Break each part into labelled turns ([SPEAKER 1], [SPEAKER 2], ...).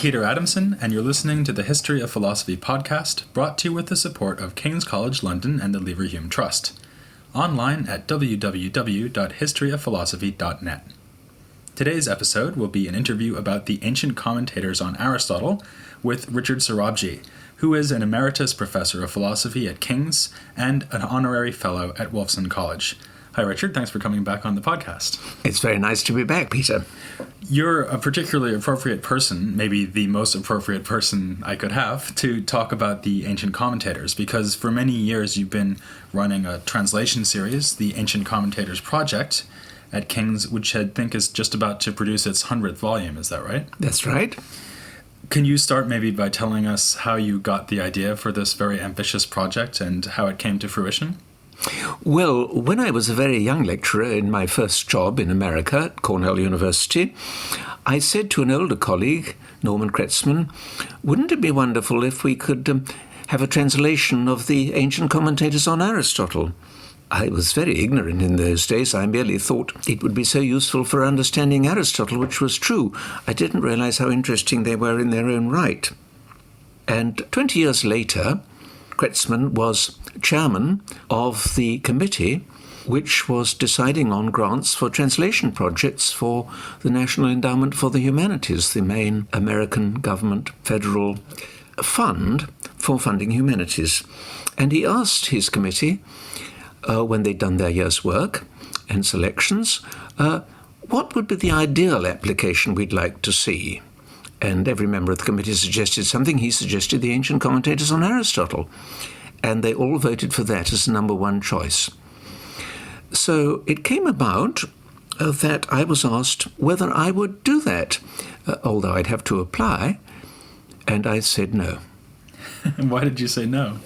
[SPEAKER 1] Peter Adamson, and you're listening to the History of Philosophy podcast, brought to you with the support of King's College London and the Leverhulme Trust. Online at www.historyofphilosophy.net. Today's episode will be an interview about the ancient commentators on Aristotle with Richard Sorabji, who is an emeritus professor of philosophy at King's and an honorary fellow at Wolfson College. Hi, Richard. Thanks for coming back on the podcast.
[SPEAKER 2] It's very nice to be back, Peter.
[SPEAKER 1] You're a particularly appropriate person, maybe the most appropriate person I could have, to talk about the ancient commentators, because for many years you've been running a translation series, the Ancient Commentators Project, at King's, which I think is just about to produce its 100th volume. Is that right?
[SPEAKER 2] That's right.
[SPEAKER 1] Can you start maybe by telling us how you got the idea for this very ambitious project and how it came to fruition?
[SPEAKER 2] Well, when I was a very young lecturer in my first job in America at Cornell University, I said to an older colleague, Norman Kretzmann, wouldn't it be wonderful if we could have a translation of the ancient commentators on Aristotle? I was very ignorant in those days. I merely thought it would be so useful for understanding Aristotle, which was true. I didn't realize how interesting they were in their own right. And 20 years later, Kretzmann was chairman of the committee which was deciding on grants for translation projects for the National Endowment for the Humanities, the main American government federal fund for funding humanities. And he asked his committee, when they'd done their year's work and selections, what would be the ideal application we'd like to see? And every member of the committee suggested something. He suggested the ancient commentators on Aristotle. And they all voted for that as the number one choice. So it came about that I was asked whether I would do that, although I'd have to apply. And I said no.
[SPEAKER 1] Why did you say no?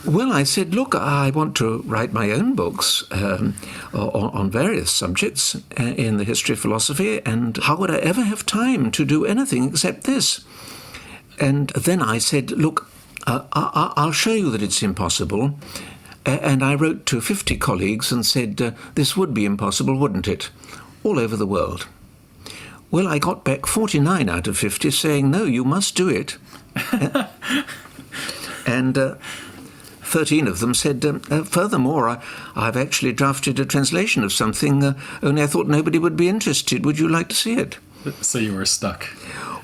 [SPEAKER 2] Well, I said, look, I want to write my own books on various subjects in the history of philosophy, and how would I ever have time to do anything except this? And then I said, look, I'll show you that it's impossible. And I wrote to 50 colleagues and said, this would be impossible, wouldn't it? All over the world. Well, I got back 49 out of 50 saying, no, you must do it. And 13 of them said, furthermore, I've actually drafted a translation of something, only I thought nobody would be interested. Would you like to see it?
[SPEAKER 1] So you were stuck.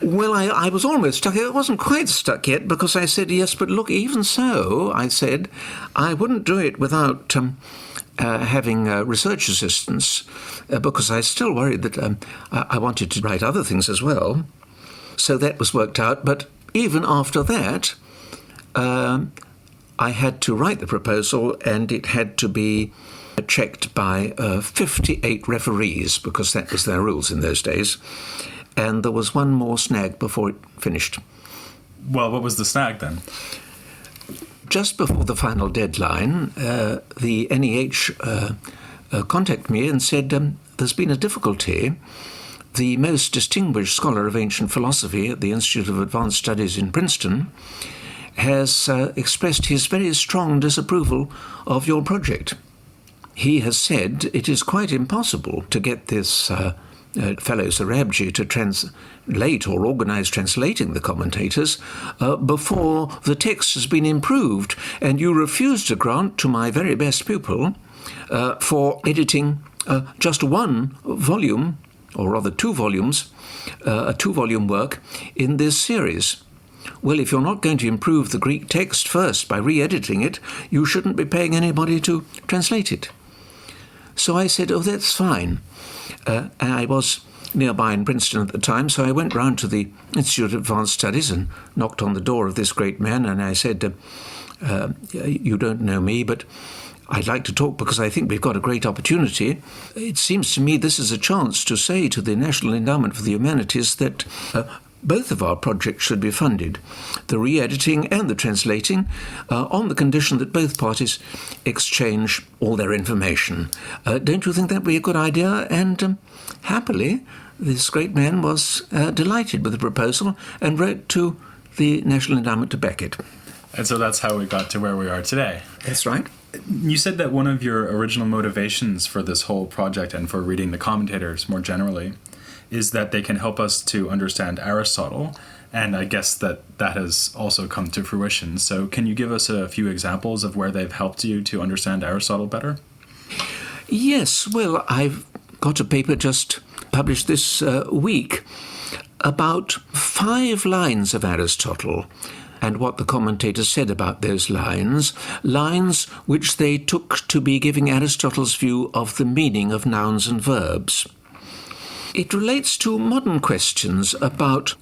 [SPEAKER 2] Well, I was almost stuck. I wasn't quite stuck yet because I said, yes, but look, even so, I said, I wouldn't do it without having research assistance because I still worried that I wanted to write other things as well. So that was worked out. But even after that, I had to write the proposal, and it had to be checked by 58 referees, because that was their rules in those days. And there was one more snag before it finished.
[SPEAKER 1] Well, what was the snag then?
[SPEAKER 2] Just before the final deadline, the NEH contacted me and said, there's been a difficulty. The most distinguished scholar of ancient philosophy at the Institute of Advanced Studies in Princeton has expressed his very strong disapproval of your project. He has said it is quite impossible to get this fellow Sorabji to translate or organize translating the commentators before the text has been improved, and you refuse to grant to my very best pupil for editing just one volume, or rather 2 volumes, a 2-volume work in this series. Well, if you're not going to improve the Greek text first by re-editing it, you shouldn't be paying anybody to translate it. So I said, oh, that's fine. I was nearby in Princeton at the time, so I went round to the Institute of Advanced Studies and knocked on the door of this great man, and I said, you don't know me, but I'd like to talk because I think we've got a great opportunity. It seems to me this is a chance to say to the National Endowment for the Humanities that both of our projects should be funded, the re-editing and the translating, on the condition that both parties exchange all their information. Don't you think that would be a good idea? And happily, this great man was delighted with the proposal and wrote to the National Endowment to back it.
[SPEAKER 1] And so that's how we got to where we are today.
[SPEAKER 2] That's right.
[SPEAKER 1] You said that one of your original motivations for this whole project and for reading the commentators more generally is that they can help us to understand Aristotle And I guess that has also come to fruition. So can you give us a few examples of where they've helped you to understand Aristotle better?
[SPEAKER 2] Yes, well, I've got a paper just published this week about 5 lines of Aristotle and what the commentators said about those lines which they took to be giving Aristotle's view of the meaning of nouns and verbs. It relates to modern questions about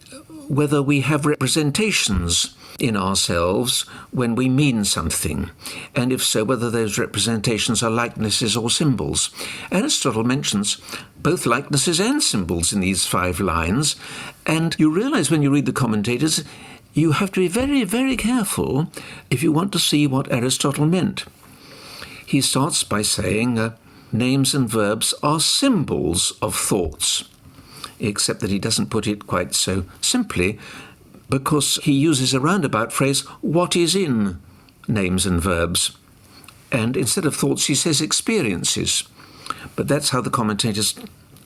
[SPEAKER 2] whether we have representations in ourselves when we mean something, and if so, whether those representations are likenesses or symbols. Aristotle mentions both likenesses and symbols in these 5 lines, and you realize when you read the commentators, you have to be very, very careful if you want to see what Aristotle meant. He starts by saying, names and verbs are symbols of thoughts, except that he doesn't put it quite so simply, because he uses a roundabout phrase, what is in names and verbs? And instead of thoughts, he says experiences. But that's how the commentators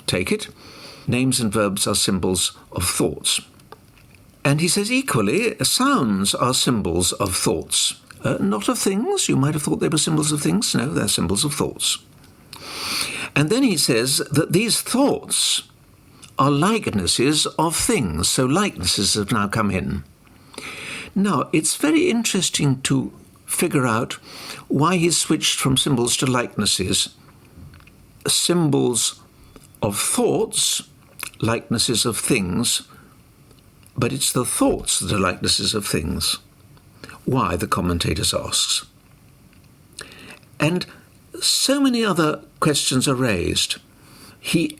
[SPEAKER 2] take it. Names and verbs are symbols of thoughts. And he says equally, sounds are symbols of thoughts. Not of things. You might have thought they were symbols of things. No, they're symbols of thoughts. And then he says that these thoughts are likenesses of things. So likenesses have now come in. Now, it's very interesting to figure out why he switched from symbols to likenesses. Symbols of thoughts, likenesses of things, but it's the thoughts that are likenesses of things. Why, the commentators asks. And so many other questions are raised.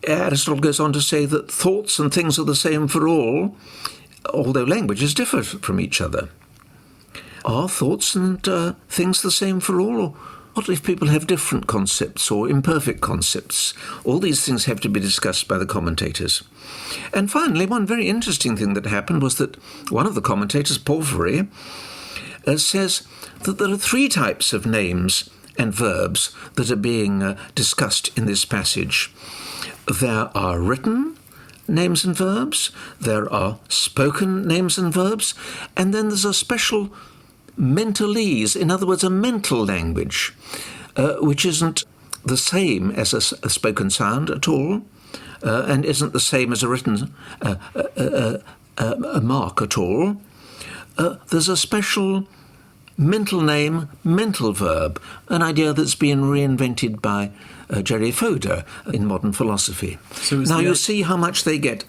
[SPEAKER 2] Aristotle goes on to say that thoughts and things are the same for all, although languages differ from each other. Are thoughts and things the same for all? Or what if people have different concepts or imperfect concepts? All these things have to be discussed by the commentators. And finally, one very interesting thing that happened was that one of the commentators, Porphyry, says that there are 3 types of names and verbs that are being discussed in this passage. There are written names and verbs, there are spoken names and verbs, and then there's a special mentalese, in other words, a mental language, which isn't the same as a spoken sound at all, and isn't the same as a written a mark at all. There's a special mental name, mental verb, an idea that's been reinvented by Jerry Fodor in modern philosophy. So now you'll see how much they get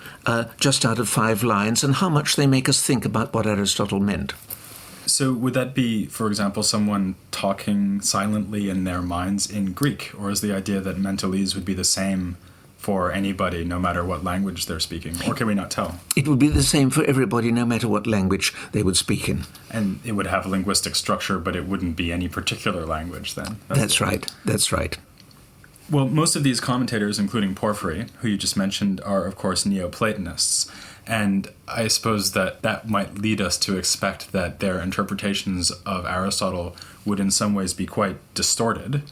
[SPEAKER 2] just out of 5 lines and how much they make us think about what Aristotle meant.
[SPEAKER 1] So would that be, for example, someone talking silently in their minds in Greek? Or is the idea that mentalese would be the same for anybody, no matter what language they're speaking? Or can we not tell?
[SPEAKER 2] It would be the same for everybody, no matter what language they would speak in.
[SPEAKER 1] And it would have a linguistic structure, but it wouldn't be any particular language then?
[SPEAKER 2] That's right. That's right.
[SPEAKER 1] Well, most of these commentators, including Porphyry, who you just mentioned, are, of course, Neoplatonists. And I suppose that might lead us to expect that their interpretations of Aristotle would in some ways be quite distorted.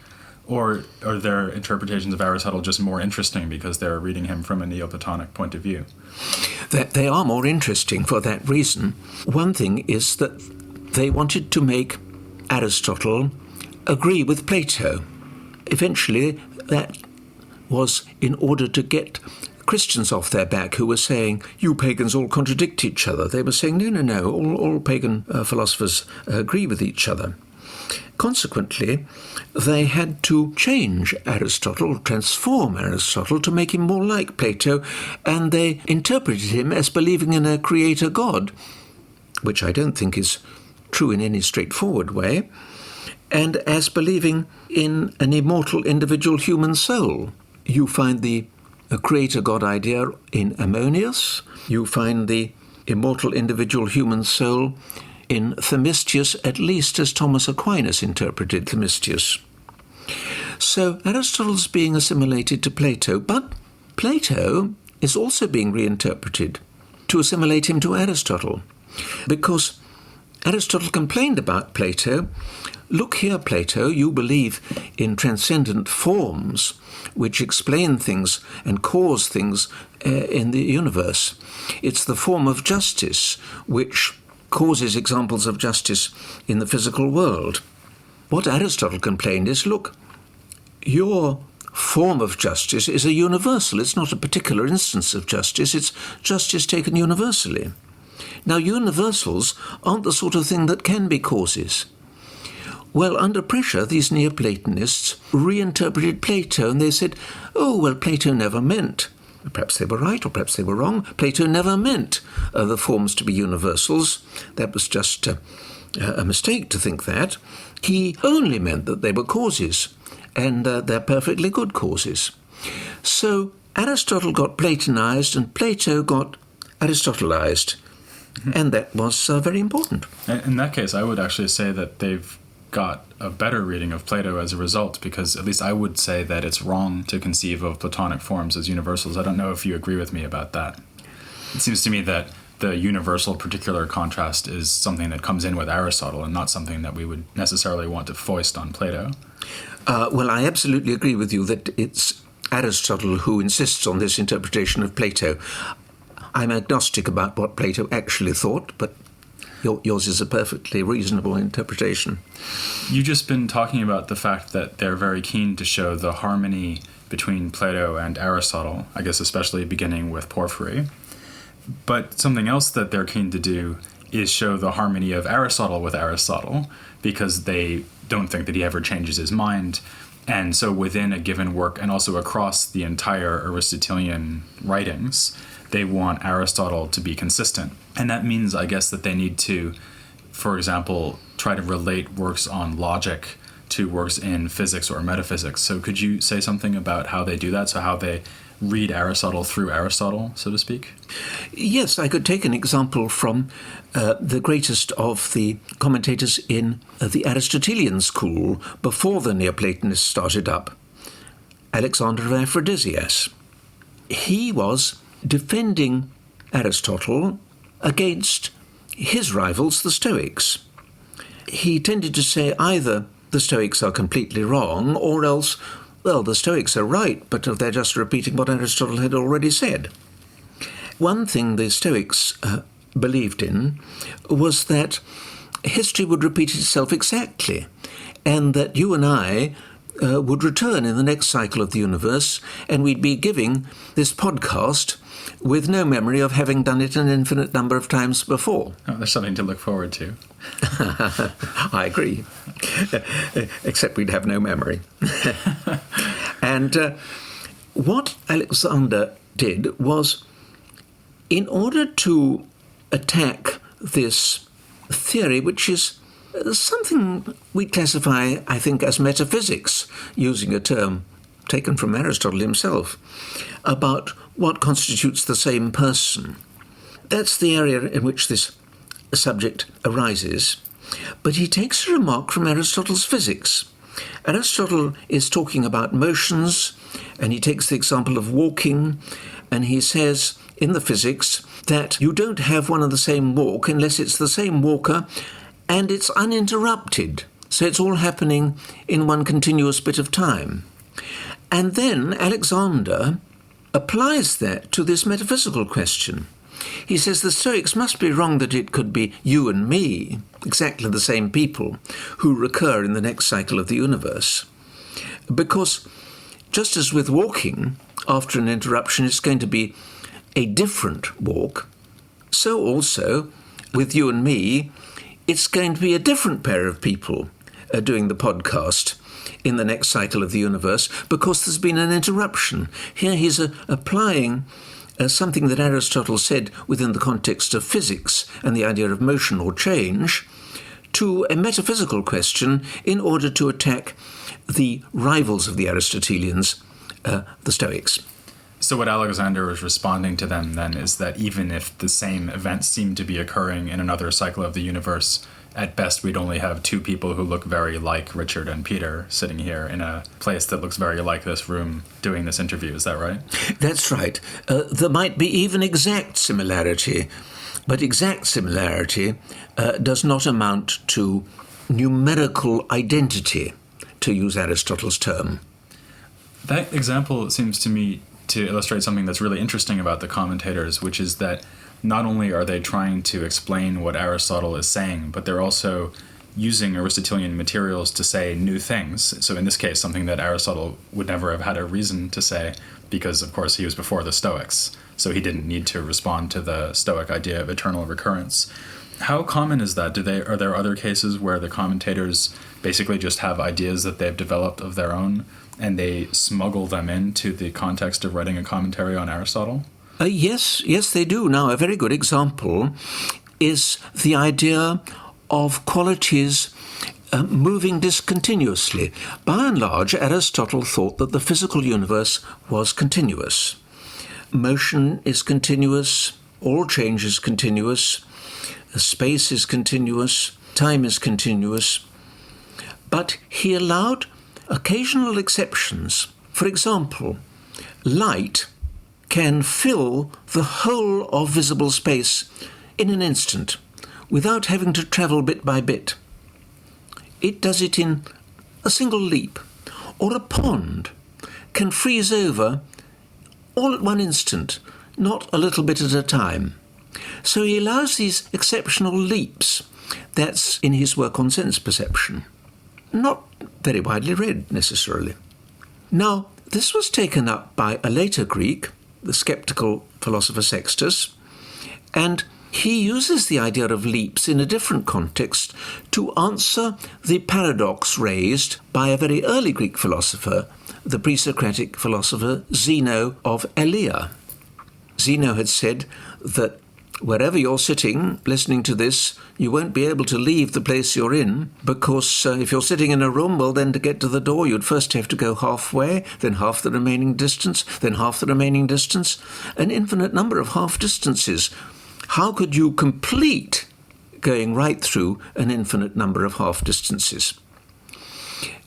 [SPEAKER 1] Or are their interpretations of Aristotle just more interesting because they're reading him from a Neoplatonic point of view?
[SPEAKER 2] They are more interesting for that reason. One thing is that they wanted to make Aristotle agree with Plato. Eventually, that was in order to get Christians off their back who were saying, you pagans all contradict each other. They were saying, no, all pagan philosophers agree with each other. Consequently, they had to change Aristotle, transform Aristotle to make him more like Plato, and they interpreted him as believing in a creator God, which I don't think is true in any straightforward way, and as believing in an immortal individual human soul. You find the creator God idea in Ammonius, you find the immortal individual human soul in Themistius, at least as Thomas Aquinas interpreted Themistius. So Aristotle's being assimilated to Plato, but Plato is also being reinterpreted to assimilate him to Aristotle, because Aristotle complained about Plato. Look here, Plato, you believe in transcendent forms which explain things and cause things in the universe. It's the form of justice which causes examples of justice in the physical world. What Aristotle complained is, look, your form of justice is a universal. It's not a particular instance of justice. It's justice taken universally. Now, universals aren't the sort of thing that can be causes. Well, under pressure, these Neoplatonists reinterpreted Plato, and they said, oh, well, Plato never meant, perhaps they were right or perhaps they were wrong, Plato never meant the forms to be universals. That was just a mistake to think that. He only meant that they were causes, and they're perfectly good causes. So Aristotle got Platonized and Plato got Aristotelized, and that was very important.
[SPEAKER 1] In that case, I would actually say that they've got a better reading of Plato as a result, because at least I would say that it's wrong to conceive of Platonic forms as universals. I don't know if you agree with me about that. It seems to me that the universal particular contrast is something that comes in with Aristotle and not something that we would necessarily want to foist on Plato.
[SPEAKER 2] Well, I absolutely agree with you that it's Aristotle who insists on this interpretation of Plato. I'm agnostic about what Plato actually thought, but yours is a perfectly reasonable interpretation.
[SPEAKER 1] You've just been talking about the fact that they're very keen to show the harmony between Plato and Aristotle, I guess especially beginning with Porphyry. But something else that they're keen to do is show the harmony of Aristotle with Aristotle, because they don't think that he ever changes his mind. And so within a given work, and also across the entire Aristotelian writings, they want Aristotle to be consistent. And that means, I guess, that they need to, for example, try to relate works on logic to works in physics or metaphysics. So could you say something about how they do that? So how they read Aristotle through Aristotle, so to speak?
[SPEAKER 2] Yes, I could take an example from the greatest of the commentators in the Aristotelian school before the Neoplatonists started up, Alexander of Aphrodisias. He was defending Aristotle against his rivals, the Stoics. He tended to say either the Stoics are completely wrong, or else, well, the Stoics are right, but they're just repeating what Aristotle had already said. One thing the Stoics believed in was that history would repeat itself exactly, and that you and I would return in the next cycle of the universe, and we'd be giving this podcast with no memory of having done it an infinite number of times before.
[SPEAKER 1] Oh, there's something to look forward to.
[SPEAKER 2] I agree. Except we'd have no memory. And what Alexander did was, in order to attack this theory, which is something we classify, I think, as metaphysics, using a term taken from Aristotle himself, about what constitutes the same person. That's the area in which this subject arises. But he takes a remark from Aristotle's physics. Aristotle is talking about motions, and he takes the example of walking, and he says in the physics that you don't have one and the same walk unless it's the same walker and it's uninterrupted. So it's all happening in one continuous bit of time. And then Alexander applies that to this metaphysical question. He says the Stoics must be wrong that it could be you and me, exactly the same people, who recur in the next cycle of the universe. Because just as with walking, after an interruption it's going to be a different walk, so also with you and me, it's going to be a different pair of people doing the podcast in the next cycle of the universe, because there's been an interruption. Here he's applying something that Aristotle said within the context of physics and the idea of motion or change to a metaphysical question in order to attack the rivals of the Aristotelians, the Stoics.
[SPEAKER 1] So what Alexander was responding to them then is that even if the same events seem to be occurring in another cycle of the universe, at best we'd only have two people who look very like Richard and Peter sitting here in a place that looks very like this room doing this interview. Is that right?
[SPEAKER 2] That's right. There might be even exact similarity. But exact similarity does not amount to numerical identity, to use Aristotle's term.
[SPEAKER 1] That example seems to me to illustrate something that's really interesting about the commentators, which is that not only are they trying to explain what Aristotle is saying, but they're also using Aristotelian materials to say new things. So in this case, something that Aristotle would never have had a reason to say, because of course he was before the Stoics, so he didn't need to respond to the Stoic idea of eternal recurrence. How common is that? Are there other cases where the commentators basically just have ideas that they've developed of their own and they smuggle them into the context of writing a commentary on Aristotle?
[SPEAKER 2] Yes, they do. Now, a very good example is the idea of qualities moving discontinuously. By and large, Aristotle thought that the physical universe was continuous. Motion is continuous, all change is continuous, space is continuous, time is continuous. But he allowed occasional exceptions. For example, light can fill the whole of visible space in an instant without having to travel bit by bit. It does it in a single leap. Or a pond can freeze over all at one instant, not a little bit at a time. So he allows these exceptional leaps. That's in his work on sense perception. Not very widely read, necessarily. Now, this was taken up by a later Greek, the skeptical philosopher Sextus, and he uses the idea of leaps in a different context to answer the paradox raised by a very early Greek philosopher, the pre-Socratic philosopher Zeno of Elea. Zeno had said that wherever you're sitting, listening to this, you won't be able to leave the place you're in, because if you're sitting in a room, well, then to get to the door, you'd first have to go halfway, then half the remaining distance, then half the remaining distance, an infinite number of half distances. How could you complete going right through an infinite number of half distances?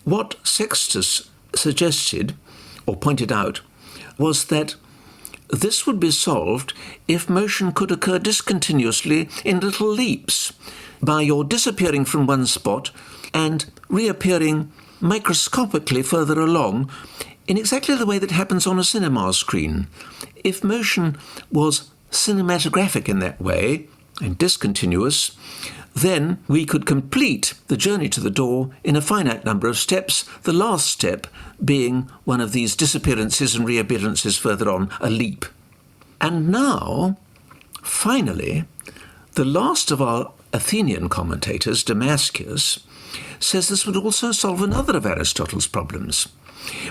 [SPEAKER 2] What Sextus suggested, or pointed out, was that this would be solved if motion could occur discontinuously in little leaps, by your disappearing from one spot and reappearing microscopically further along in exactly the way that happens on a cinema screen. If motion was cinematographic in that way and discontinuous, then we could complete the journey to the door in a finite number of steps, the last step being one of these disappearances and reappearances further on, a leap. And now, finally, the last of our Athenian commentators, Damascus, says this would also solve another of Aristotle's problems.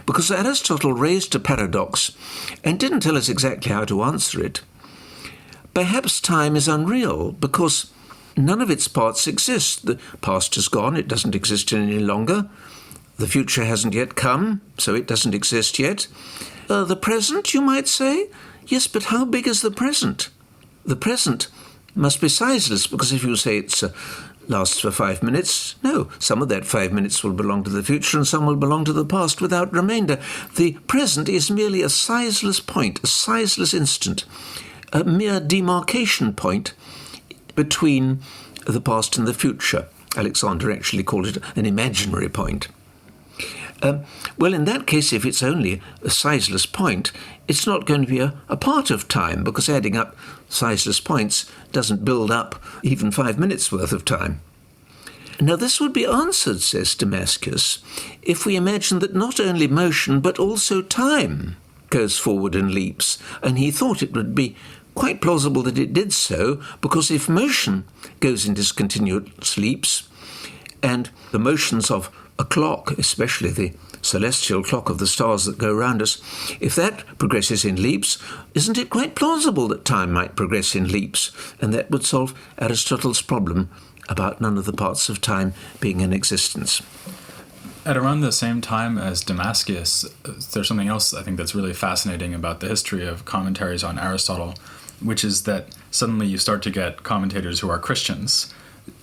[SPEAKER 2] Because Aristotle raised a paradox and didn't tell us exactly how to answer it. Perhaps time is unreal because none of its parts exist. The past is gone, it doesn't exist any longer. The future hasn't yet come, so it doesn't exist yet. The present, you might say? Yes, but how big is the present? The present must be sizeless, because if you say it lasts for 5 minutes, no, some of that 5 minutes will belong to the future and some will belong to the past without remainder. The present is merely a sizeless point, a sizeless instant, a mere demarcation point between the past and the future. Alexander actually called it an imaginary point. Well, in that case, if it's only a sizeless point, it's not going to be a part of time, because adding up sizeless points doesn't build up even 5 minutes worth of time. Now, this would be answered, says Damascus, if we imagine that not only motion, but also time goes forward and leaps, and he thought it would be quite plausible that it did so, because if motion goes in discontinuous leaps, and the motions of a clock, especially the celestial clock of the stars that go round us, if that progresses in leaps, isn't it quite plausible that time might progress in leaps? And that would solve Aristotle's problem about none of the parts of time being in existence.
[SPEAKER 1] At around the same time as Damascus, there's something else I think that's really fascinating about the history of commentaries on Aristotle, which is that suddenly you start to get commentators who are Christians,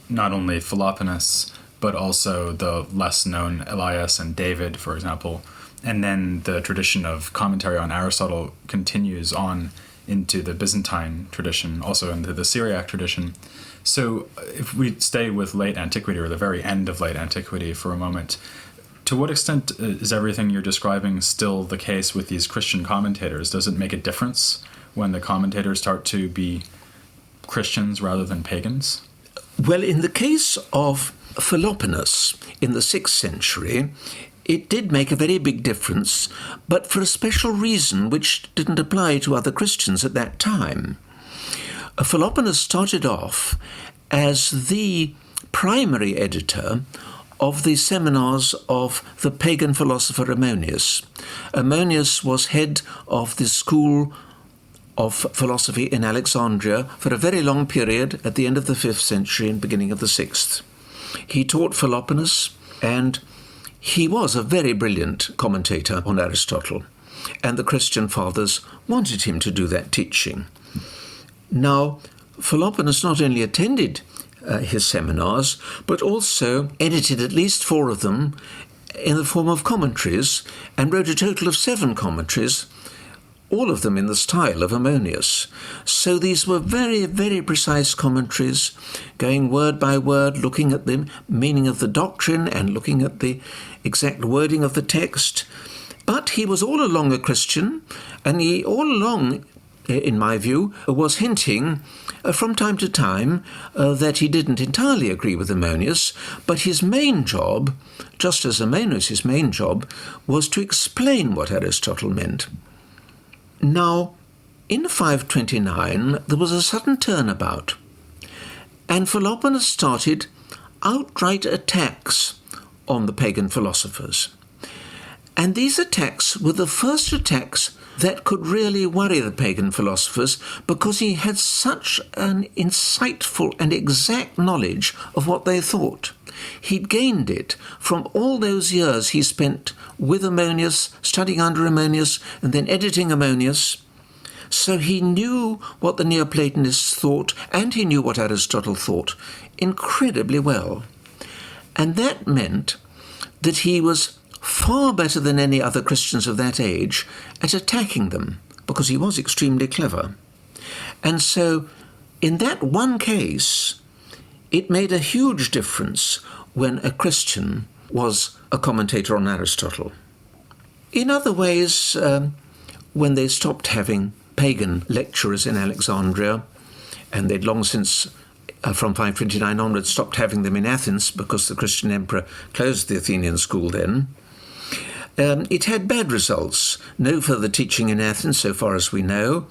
[SPEAKER 1] not only Philoponus, but also the less known Elias and David, for example. And then the tradition of commentary on Aristotle continues on into the Byzantine tradition, also into the Syriac tradition. So if we stay with late antiquity, or the very end of late antiquity for a moment, to what extent is everything you're describing still the case with these Christian commentators? Does it make a difference when the commentators start to be Christians rather than pagans?
[SPEAKER 2] Well, in the case of Philoponus in the 6th century, it did make a very big difference, but for a special reason which didn't apply to other Christians at that time. Philoponus started off as the primary editor of the seminars of the pagan philosopher Ammonius. Ammonius was head of the school of philosophy in Alexandria for a very long period at the end of the 5th century and beginning of the 6th. He taught Philoponus, and he was a very brilliant commentator on Aristotle, and the Christian fathers wanted him to do that teaching. Now, Philoponus not only attended his seminars, but also edited at least 4 of them in the form of commentaries, and wrote a total of 7 commentaries, all of them in the style of Ammonius. So these were very, very precise commentaries, going word by word, looking at the meaning of the doctrine and looking at the exact wording of the text. But he was all along a Christian, and he all along, in my view, was hinting from time to time that he didn't entirely agree with Ammonius, but his main job, just as Ammonius' main job, was to explain what Aristotle meant. Now, in 529, there was a sudden turnabout, and Philoponus started outright attacks on the pagan philosophers. And these attacks were the first attacks that could really worry the pagan philosophers, because he had such an insightful and exact knowledge of what they thought. He'd gained it from all those years he spent with Ammonius, studying under Ammonius, and then editing Ammonius. So he knew what the Neoplatonists thought, and he knew what Aristotle thought incredibly well. And that meant that he was far better than any other Christians of that age at attacking them, because he was extremely clever. And so, in that one case, it made a huge difference when a Christian was a commentator on Aristotle. In other ways, when they stopped having pagan lecturers in Alexandria, and they'd long since, from 529 onwards, stopped having them in Athens because the Christian emperor closed the Athenian school then, it had bad results. No further teaching in Athens, so far as we know,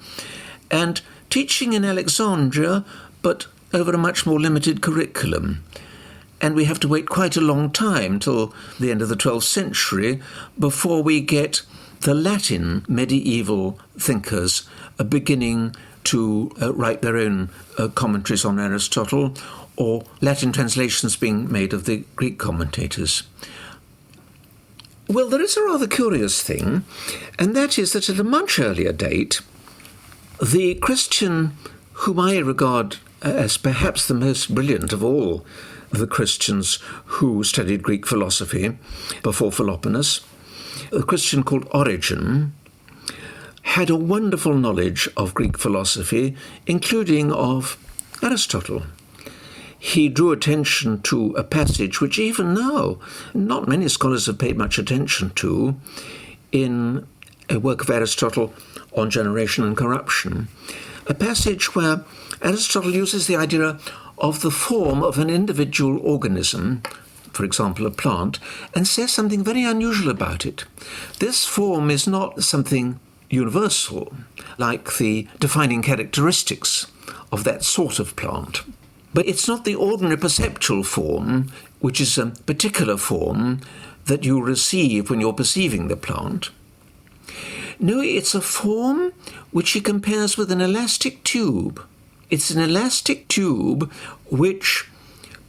[SPEAKER 2] and teaching in Alexandria, but over a much more limited curriculum. And we have to wait quite a long time till the end of the 12th century before we get the Latin medieval thinkers beginning to write their own commentaries on Aristotle, or Latin translations being made of the Greek commentators. Well, there is a rather curious thing, and that is that at a much earlier date, the Christian whom I regard as perhaps the most brilliant of all the Christians who studied Greek philosophy before Philoponus, a Christian called Origen, had a wonderful knowledge of Greek philosophy, including of Aristotle. He drew attention to a passage which even now not many scholars have paid much attention to in a work of Aristotle on generation and corruption, a passage where Aristotle uses the idea of the form of an individual organism, for example a plant, and says something very unusual about it. This form is not something universal, like the defining characteristics of that sort of plant. But it's not the ordinary perceptual form, which is a particular form that you receive when you're perceiving the plant. No, it's a form which he compares with an elastic tube. It's an elastic tube which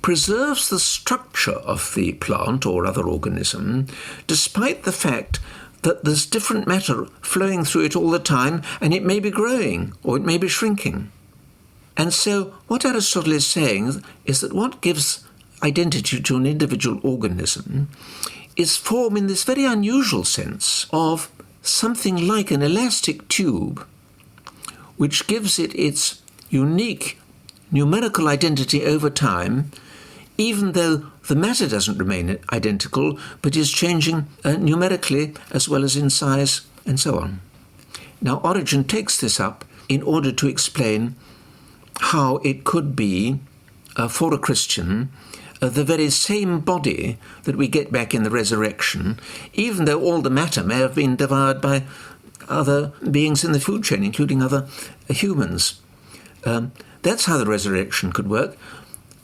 [SPEAKER 2] preserves the structure of the plant or other organism, despite the fact that there's different matter flowing through it all the time, and it may be growing or it may be shrinking. And so what Aristotle is saying is that what gives identity to an individual organism is form in this very unusual sense of something like an elastic tube, which gives it its unique numerical identity over time, even though the matter doesn't remain identical, but is changing numerically as well as in size and so on. Now, Origen takes this up in order to explain how it could be, for a Christian, the very same body that we get back in the resurrection, even though all the matter may have been devoured by other beings in the food chain, including other humans. That's how the resurrection could work.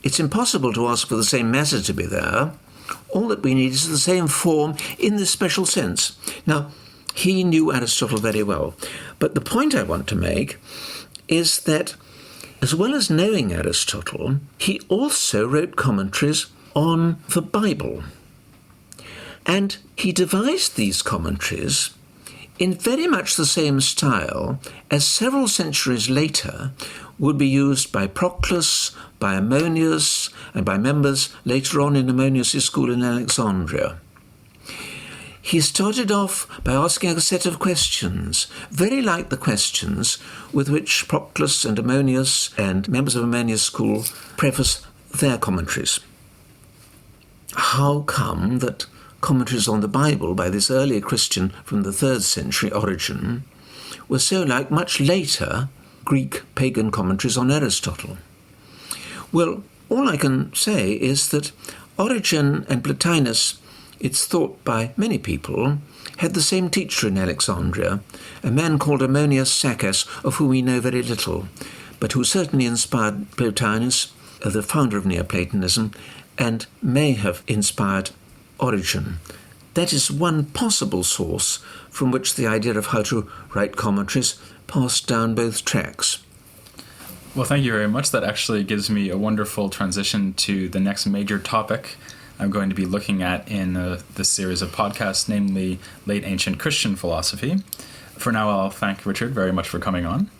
[SPEAKER 2] It's impossible to ask for the same matter to be there. All that we need is the same form in this special sense. Now, he knew Aristotle very well. But the point I want to make is that, as well as knowing Aristotle, he also wrote commentaries on the Bible. And he devised these commentaries in very much the same style as several centuries later would be used by Proclus, by Ammonius, and by members later on in Ammonius' school in Alexandria. He started off by asking a set of questions, very like the questions with which Proclus and Ammonius and members of Ammonius' school preface their commentaries. How come that commentaries on the Bible by this earlier Christian from the 3rd century, Origen, were so like much later Greek pagan commentaries on Aristotle? Well, all I can say is that Origen and Plotinus, it's thought by many people, had the same teacher in Alexandria, a man called Ammonius Saccas, of whom we know very little, but who certainly inspired Plotinus, the founder of Neoplatonism, and may have inspired Origen. That is one possible source from which the idea of how to write commentaries passed down both tracks.
[SPEAKER 1] Well, thank you very much. That actually gives me a wonderful transition to the next major topic I'm going to be looking at in this series of podcasts, namely late ancient Christian philosophy. For now, I'll thank Richard very much for coming on.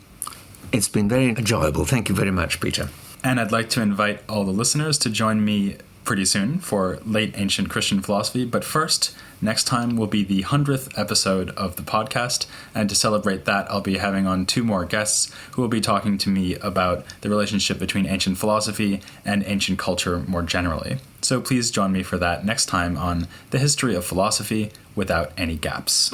[SPEAKER 2] It's been very enjoyable. Thank you very much, Peter.
[SPEAKER 1] And I'd like to invite all the listeners to join me pretty soon for late ancient Christian philosophy. But first, next time will be the 100th episode of the podcast. And to celebrate that, I'll be having on 2 more guests who will be talking to me about the relationship between ancient philosophy and ancient culture more generally. So please join me for that next time on The History of Philosophy Without Any Gaps.